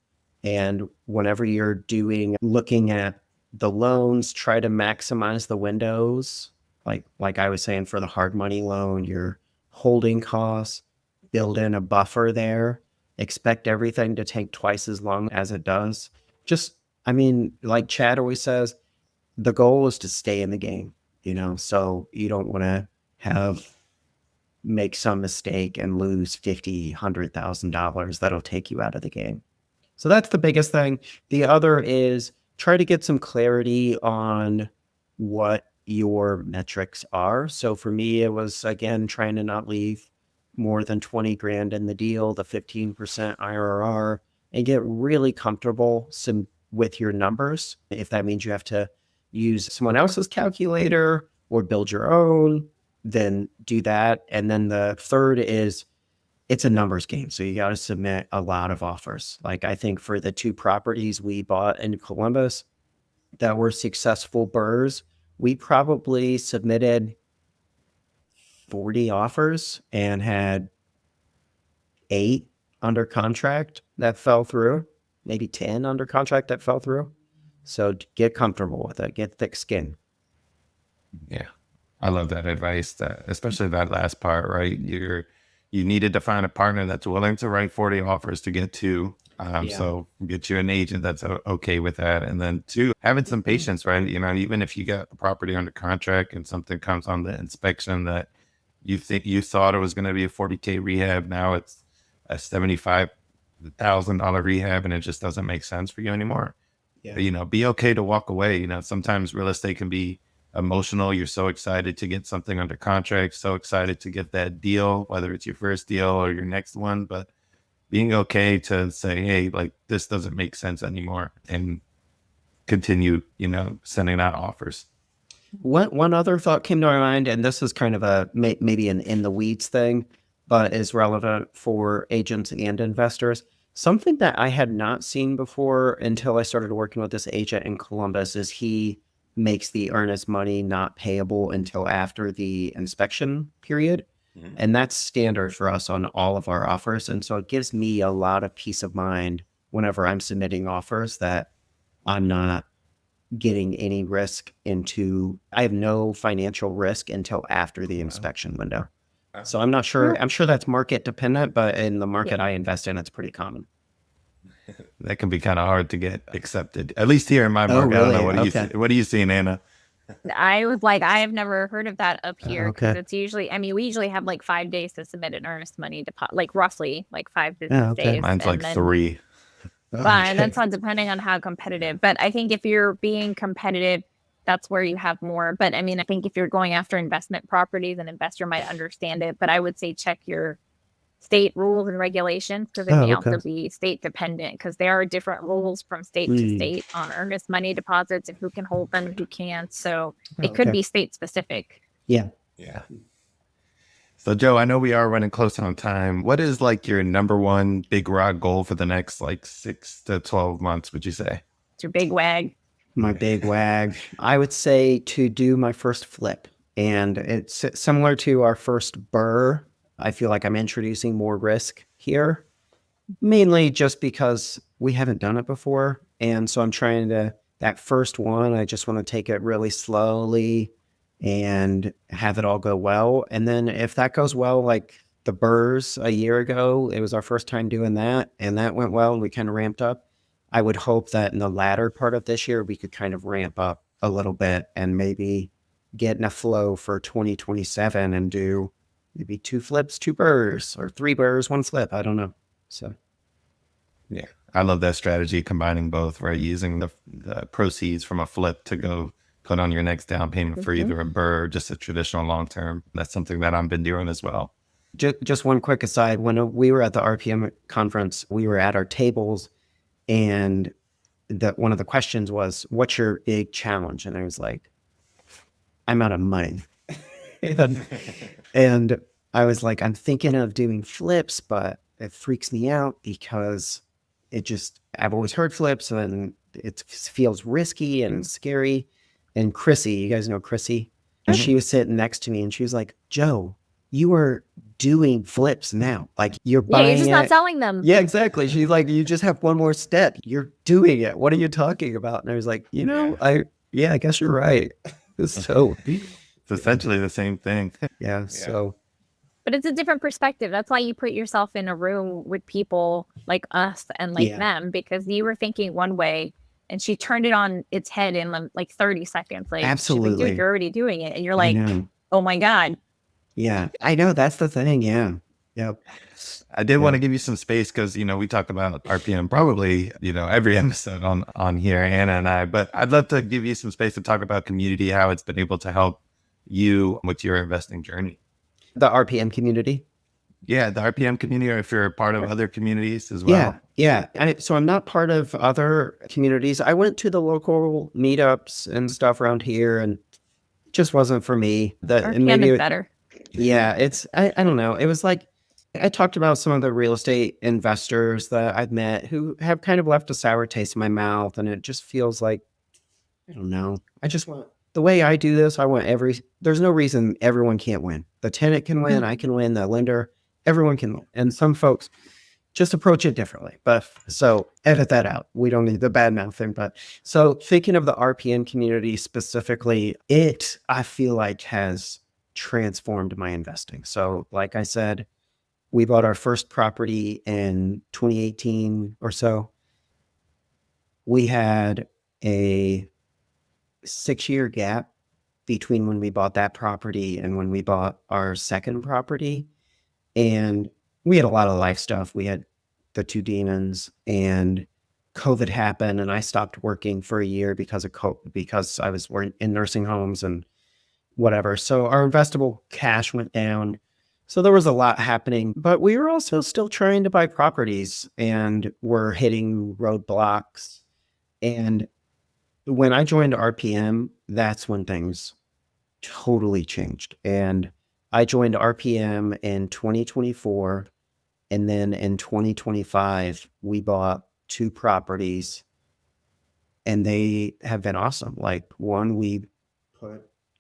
And whenever you're looking at the loans, try to maximize the windows. Like I was saying, for the hard money loan, your holding costs, build in a buffer there. Expect everything to take twice as long as it does. I mean, like Chad always says, the goal is to stay in the game, so you don't want to make some mistake and lose $50,000-$100,000 that'll take you out of the game. So that's the biggest thing. The other is try to get some clarity on what your metrics are. So for me, it was, again, trying to not leave more than 20 grand in the deal, the 15% IRR, and get really comfortable with your numbers. If that means you have to use someone else's calculator or build your own, then do that. And then the third is it's a numbers game. So you got to submit a lot of offers. Like I think for the 2 properties we bought in Columbus that were successful BRRRRs, we probably submitted 40 offers and had 8 under contract that fell through, maybe 10 under contract that fell through. So get comfortable with it, get thick skin. Yeah, I love that advice. That especially that last part, right? You needed to find a partner that's willing to write 40 offers to get 2. So get you an agent that's okay with that, and then 2, having some patience, right? Even if you got the property under contract and something comes on the inspection that you thought it was going to be a 40K rehab, now it's a $75,000 rehab, and it just doesn't make sense for you anymore. Yeah. Be okay to walk away. Sometimes real estate can be emotional. You're so excited to get something under contract, so excited to get that deal, whether it's your first deal or your next one, but being okay to say, hey, like this doesn't make sense anymore, and continue, sending out offers. One other thought came to my mind, and this is kind of maybe an in the weeds thing, but is relevant for agents and investors. Something that I had not seen before until I started working with this agent in Columbus is he makes the earnest money not payable until after the inspection period. Mhm. And that's standard for us on all of our offers. And so it gives me a lot of peace of mind whenever I'm submitting offers that I'm not getting any risk I have no financial risk until after the inspection window. So I'm not sure. I'm sure that's market dependent, but in the market I invest in, it's pretty common. That can be kind of hard to get accepted, at least here in my Oh, market. I don't know. really? What do you see? What are you seeing, Anna? I was like, I have never heard of that up here, because Okay. it's usually, I mean, we usually have like 5 days to submit an earnest money deposit, like roughly like 5 business Yeah, okay. days. Mine's and like then 3. Fine, that's on depending on how competitive. But I think if you're being competitive, that's where you have more. But I mean, I think if you're going after investment properties, an investor might understand it. But I would say check your state rules and regulations, because it Oh, may okay. also be state dependent, because there are different rules from state to state on earnest money deposits and who can hold them and who can't. So it could Okay. be state specific. Yeah. Yeah. So Joe, I know we are running close on time. What is like your number one BRRRR goal for the next like 6 to 12 months, would you say? It's your big wag. My big wag. I would say to do my first flip. And it's similar to our first BRRRR. I feel like I'm introducing more risk here, mainly just because we haven't done it before. And so I'm trying to, that first one, I just want to take it really slowly and have it all go well. And then if that goes well, like the BRRRRs a year ago, it was our first time doing that, and that went well, and we kind of ramped up. I would hope that in the latter part of this year, we could kind of ramp up a little bit and maybe get in a flow for 2027 and do maybe 2 flips, 2 BRRRRs, or 3 BRRRRs, 1 flip. I don't know. So Yeah, I love that strategy, combining both, right? Using the proceeds from a flip to go put on your next down payment for either a BRRRR or just a traditional long term. That's something that I've been doing as well. just one quick aside. When we were at the RPM conference, we were at our tables, and one of the questions was, what's your big challenge? And I was like, I'm out of money. And I was like, I'm thinking of doing flips, but it freaks me out because I've always heard flips and it feels risky and scary. And Chrissy, you guys know Chrissy? And she was sitting next to me and she was like, Joe, you are doing flips now. Like you're Yeah, buying you're just not it. selling them. Yeah, exactly. She's like, you just have one more step. You're doing it. What are you talking about? And I was like, I guess you're right. So It's essentially the same thing. yeah. So But it's a different perspective. That's why you put yourself in a room with people like us and like them, because you were thinking one way and she turned it on its head in like 30 seconds. Like, she's like, absolutely. dude, you're already doing it. And you're I like, know. oh my God. Yeah, I know. That's the thing. Yeah. Yep. I did want to give you some space because, we talk about RPM probably, every episode on here, Anna and I, but I'd love to give you some space to talk about community, how it's been able to help you with your investing journey. The RPM community. Yeah, the RPM community, or if you're a part of other communities as well. Yeah. So I'm not part of other communities. I went to the local meetups and stuff around here, and it just wasn't for me. RPM is better. Yeah, I don't know. It was like, I talked about some of the real estate investors that I've met who have kind of left a sour taste in my mouth. And it just feels like, I don't know. I just want, the way I do this, there's no reason everyone can't win. The tenant can win, I can win, the lender, everyone can win. And some folks just approach it differently. But so edit that out. We don't need the bad mouth thing. But so thinking of the RPM community specifically, I feel like has transformed my investing. So like I said, we bought our first property in 2018 or so. We had a 6-year gap between when we bought that property and when we bought our second property. And we had a lot of life stuff. We had the 2 demons, and COVID happened, and I stopped working for a year because I was in nursing homes and whatever. So our investable cash went down. So there was a lot happening, but we were also still trying to buy properties and we're hitting roadblocks. And when I joined RPM, that's when things totally changed. And I joined RPM in 2024. And then in 2025, we bought 2 properties and they have been awesome. Like one, we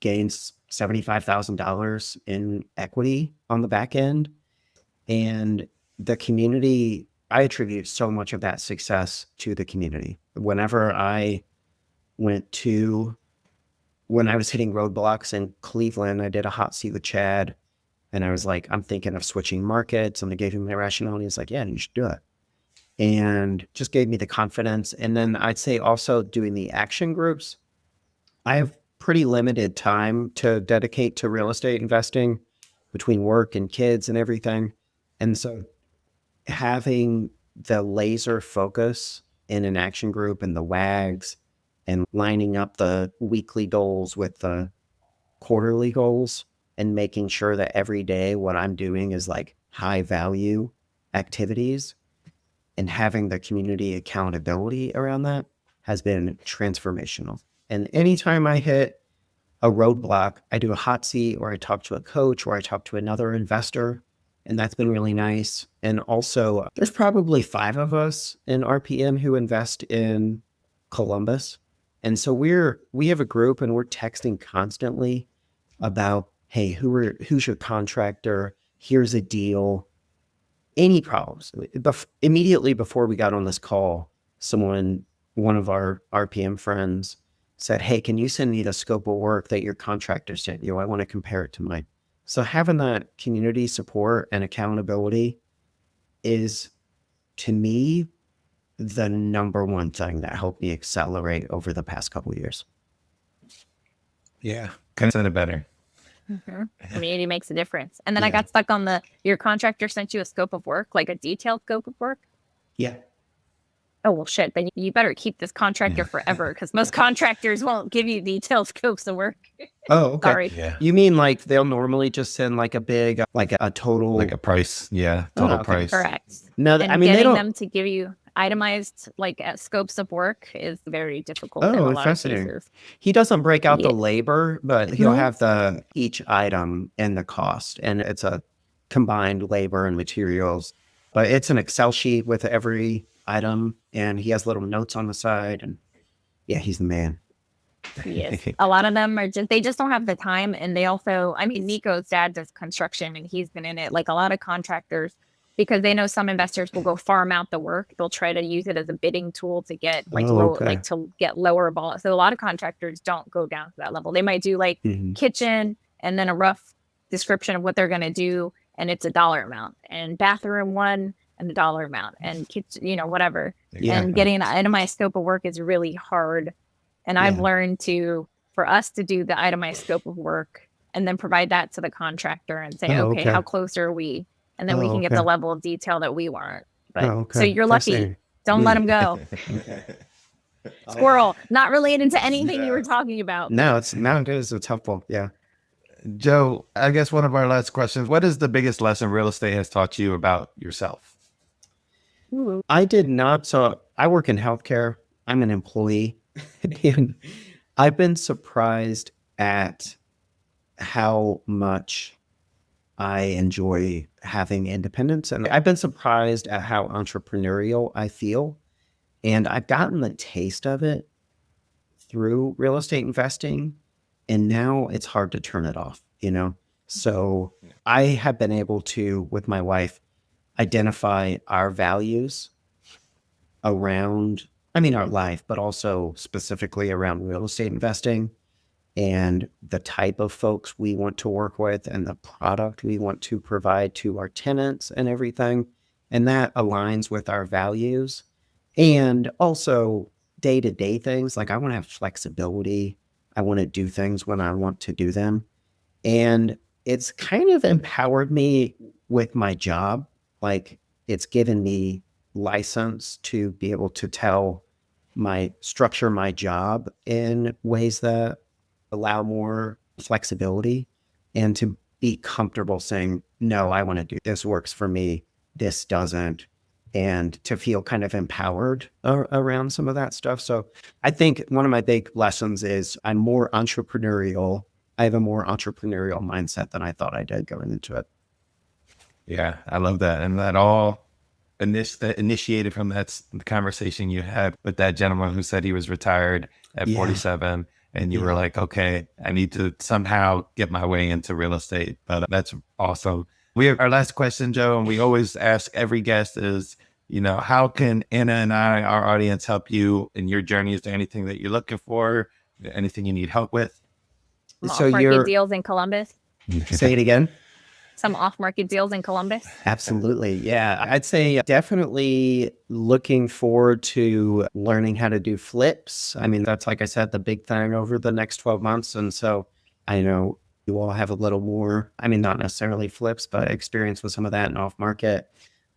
gained $75,000 in equity on the back end. And the community, I attribute so much of that success to the community. Whenever I when I was hitting roadblocks in Cleveland, I did a hot seat with Chad, and I was like, I'm thinking of switching markets. And I gave him my rationale, and he's like, yeah, you should do it. And just gave me the confidence. And then I'd say also doing the action groups. I have pretty limited time to dedicate to real estate investing between work and kids and everything. And so having the laser focus in an action group and the WAGs and lining up the weekly goals with the quarterly goals and making sure that every day what I'm doing is like high value activities, and having the community accountability around that has been transformational. And anytime I hit a roadblock, I do a hot seat, or I talk to a coach, or I talk to another investor. And that's been really nice. And also, there's probably 5 of us in RPM who invest in Columbus. And so we have a group, and we're texting constantly about, hey, who's your contractor? Here's a deal. Any problems. Immediately before we got on this call, one of our RPM friends said, hey, can you send me the scope of work that your contractor sent you? I want to compare it to mine. So having that community support and accountability is, to me, the number one thing that helped me accelerate over the past couple of years. Yeah. Couldn't have said it better. Community makes a difference. And then I got stuck on your contractor sent you a scope of work, like a detailed scope of work. Yeah. Oh, well, shit. Then you better keep this contractor forever, because most contractors won't give you detailed scopes of work. Oh, okay. Sorry. Yeah. You mean like they'll normally just send like a big, like a total, Like a price. Yeah. Total price. Correct. No, And I mean, they getting don't. them to give you itemized scopes of work is very difficult in Oh, a lot fascinating. of cases. He doesn't break out the Yeah. labor, but he'll have each item and the cost, and it's a combined labor and materials. But it's an Excel sheet with every item, and he has little notes on the side. And yeah, he's the man. Yes. A lot of them are they just don't have the time. And they also, I mean, Nico's dad does construction, and he's been in it. Like a lot of contractors, because they know some investors will go farm out the work. They'll try to use it as a bidding tool to get to get lower ball. So a lot of contractors don't go down to that level. They might do kitchen and then a rough description of what they're going to do, and it's a dollar amount, and bathroom one and a dollar amount, and kitchen, whatever. Yeah. And getting an itemized scope of work is really hard. And I've learned for us to do the itemized scope of work and then provide that to the contractor and say, okay, how close are we? And then we can get the level of detail that we want. But so you're lucky. Don't let them go. Squirrel, not related to anything you were talking about. No, it's helpful. Yeah. Joe, I guess one of our last questions, what is the biggest lesson real estate has taught you about yourself? Ooh. I did not. So I work in healthcare. I'm an employee. And I've been surprised at how much I enjoy having independence. And I've been surprised at how entrepreneurial I feel. And I've gotten the taste of it through real estate investing. And now it's hard to turn it off, So I have been able to, with my wife, identify our values around, our life, but also specifically around real estate investing, and the type of folks we want to work with and the product we want to provide to our tenants and everything. And that aligns with our values. And also day-to-day things, like I want to have flexibility. I want to do things when I want to do them. And it's kind of empowered me with my job. Like it's given me license to be able to structure my job in ways that allow more flexibility, and to be comfortable saying, no, I want to do this, works for me, this doesn't, and to feel kind of empowered around some of that stuff. So I think one of my big lessons is I'm more entrepreneurial. I have a more entrepreneurial mindset than I thought I did going into it. Yeah, I love that. And that all initiated from the conversation you had with that gentleman who said he was retired at 47. And you were like, okay, I need to somehow get my way into real estate. But that's awesome. We have our last question, Joe, and we always ask every guest is, how can Anna and our audience, help you in your journey? Is there anything that you're looking for? Anything you need help with? So off-market deals in Columbus? Say it again. Some off-market deals in Columbus? Absolutely. Yeah. I'd say definitely looking forward to learning how to do flips. That's, like I said, the big thing over the next 12 months. And so I know you all have a little more, not necessarily flips, but experience with some of that in off-market.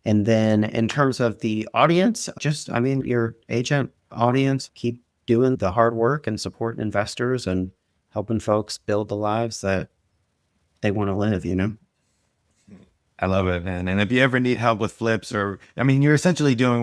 And then in terms of the audience, your agent audience, keep doing the hard work and supporting investors and helping folks build the lives that they want to live, I love it, man. And if you ever need help with flips, or I mean, you're essentially doing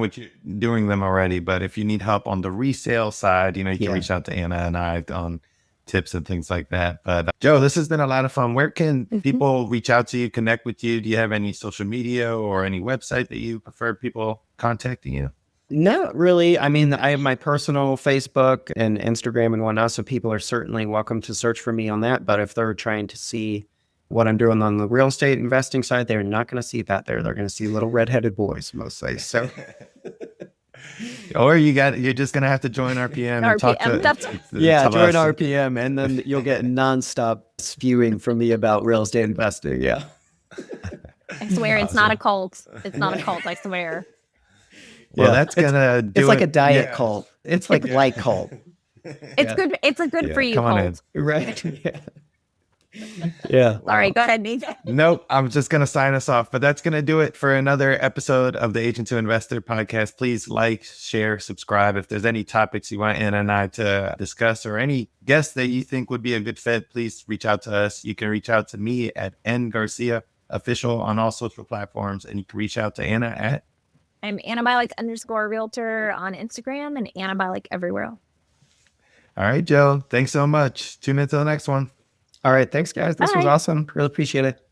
them already, but if you need help on the resale side, you know, you can Yeah. reach out to Anna and I on tips and things like that. But Joe, this has been a lot of fun. Where can people reach out to you, connect with you? Do you have any social media or any website that you prefer people contacting you? Not really. I mean, I have my personal Facebook and Instagram and whatnot, so people are certainly welcome to search for me on that. But if they're trying to see what I'm doing on the real estate investing side, they're not going to see that there. They're going to see little redheaded boys mostly. So, Or you're just gonna have to join RPM and talk RPM, to yeah, tell join us. RPM, and then you'll get nonstop spewing from me about real estate investing. Yeah. I swear it's not a cult. It's not a cult, I swear. Well, Yeah. that's gonna do It's like it. a diet Yeah. cult. It's like light cult. It's good. It's a good for you Come on in. cult. Right. Yeah. Yeah. Sorry, go ahead, Nathan. Nope, I'm just going to sign us off, but that's going to do it for another episode of the Agent to Investor podcast. Please like, share, subscribe. If there's any topics you want Anna and I to discuss or any guests that you think would be a good fit, please reach out to us. You can reach out to me at N Garcia official on all social platforms, and you can reach out to Anna at I'm _realtor on Instagram and Annabylic everywhere else. All right, Joe. Thanks so much. Tune in to the next one. All right. Thanks, guys. This was Bye. awesome. Really appreciate it.